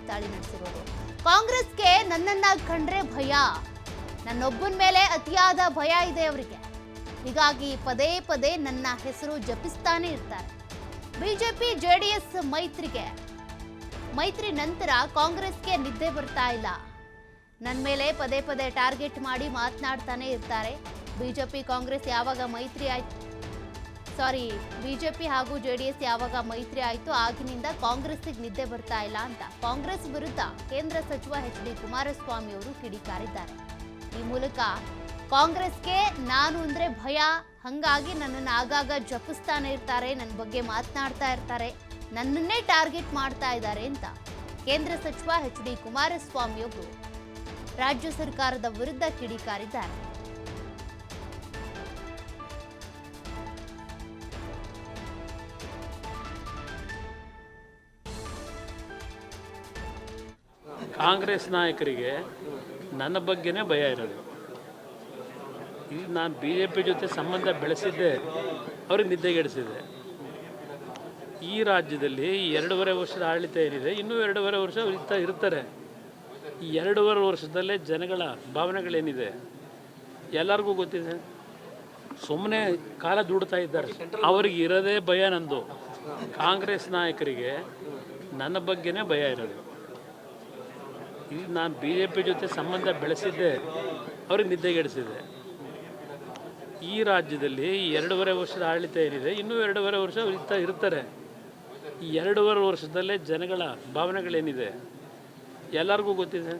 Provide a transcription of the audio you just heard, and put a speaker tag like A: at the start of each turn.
A: ವಾಗ್ದಾಳಿ ನಡೆಸಿರೋದು. ಕಾಂಗ್ರೆಸ್ಗೆ ನನ್ನನ್ನ ಕಂಡ್ರೆ ಭಯ, ನನ್ನೊಬ್ಬನ ಮೇಲೆ ಅತಿಯಾದ ಭಯ ಇದೆ ಅವರಿಗೆ. ಹೀಗಾಗಿ ಪದೇ ಪದೇ ನನ್ನ ಹೆಸರು ಜಪಿಸ್ತಾನೆ ಇರ್ತಾರೆ. ಬಿಜೆಪಿ ಜೆಡಿಎಸ್ ಮೈತ್ರಿ ನಂತರ ಕಾಂಗ್ರೆಸ್ಗೆ ನಿದ್ದೆ ಬರ್ತಾ ಇಲ್ಲ. ನನ್ನ ಮೇಲೆ ಪದೇ ಪದೇ ಟಾರ್ಗೆಟ್ ಮಾಡಿ ಮಾತನಾಡ್ತಾನೆ ಇರ್ತಾರೆ. ಬಿಜೆಪಿ ಹಾಗೂ ಜೆಡಿಎಸ್ ಯಾವಾಗ ಮೈತ್ರಿ ಆಯಿತು ಆಗಿನಿಂದ ಕಾಂಗ್ರೆಸ್ಗೆ ನಿದ್ದೆ ಬರ್ತಾ ಇಲ್ಲ ಅಂತ ಕಾಂಗ್ರೆಸ್ ವಿರುದ್ಧ ಕೇಂದ್ರ ಸಚಿವ ಎಚ್.ಡಿ. ಕುಮಾರಸ್ವಾಮಿ ಅವರು ಕಿಡಿಕಾರಿದ್ದಾರೆ. ಈ ಮೂಲಕ ಕಾಂಗ್ರೆಸ್ಗೆ ನಾನು ಅಂದ್ರೆ ಭಯ, ಹಂಗಾಗಿ ನನ್ನನ್ನು ಆಗಾಗ ಜಪಿಸ್ತಾನೆ ಇರ್ತಾರೆ, ನನ್ನ ಬಗ್ಗೆ ಮಾತನಾಡ್ತಾ ಇರ್ತಾರೆ, ನನ್ನನ್ನೇ ಟಾರ್ಗೆಟ್ ಮಾಡ್ತಾ ಇದ್ದಾರೆ ಅಂತ ಕೇಂದ್ರ ಸಚಿವ ಎಚ್.ಡಿ. ಕುಮಾರಸ್ವಾಮಿ ಅವರು ರಾಜ್ಯ ಸರ್ಕಾರದ ವಿರುದ್ಧ ಕಿಡಿಕಾರಿದ್ದಾರೆ.
B: ಕಾಂಗ್ರೆಸ್ ನಾಯಕರಿಗೆ ನನ್ನ ಬಗ್ಗೆನೇ ಭಯ ಇರೋದು. ಈಗ ನಾನು BJP ಜೊತೆ ಸಂಬಂಧ ಬೆಳೆಸಿದ್ದೆ ಅವ್ರಿಗೆ ನಿದ್ದೆಗೆಡಿಸಿದೆ. ಈ ರಾಜ್ಯದಲ್ಲಿ 2.5 ವರ್ಷದ ಆಡಳಿತ ಏನಿದೆ, ಇನ್ನೂ 2.5 ವರ್ಷ ಇರ್ತಾರೆ. ಈ 2.5 ವರ್ಷದಲ್ಲೇ ಜನಗಳ ಭಾವನೆಗಳೇನಿದೆ ಎಲ್ಲರಿಗೂ ಗೊತ್ತಿದೆ. ಸುಮ್ಮನೆ ಕಾಲ ದುಡ್ತಾ ಇದ್ದಾರೆ. ಅವ್ರಿಗೆ ಇರೋದೇ ಭಯ ನಂದು. ಕಾಂಗ್ರೆಸ್ ನಾಯಕರಿಗೆ ನನ್ನ ಬಗ್ಗೆನೇ ಭಯ ಇರೋದು. ಈಗ ನಾನು BJP ಜೊತೆ ಸಂಬಂಧ ಬೆಳೆಸಿದ್ದೆ ಅವ್ರಿಗೆ ನಿದ್ದೆಗೆಡಿಸಿದೆ. ಈ ರಾಜ್ಯದಲ್ಲಿ 2.5 ವರ್ಷದ ಆಡಳಿತ ಏನಿದೆ, ಇನ್ನೂ 2.5 ವರ್ಷ ಇರ್ತಾರೆ. ಈ 2.5 ವರ್ಷದಲ್ಲೇ ಜನಗಳ ಭಾವನೆಗಳೇನಿದೆ ಎಲ್ಲರಿಗೂ ಗೊತ್ತಿದೆ.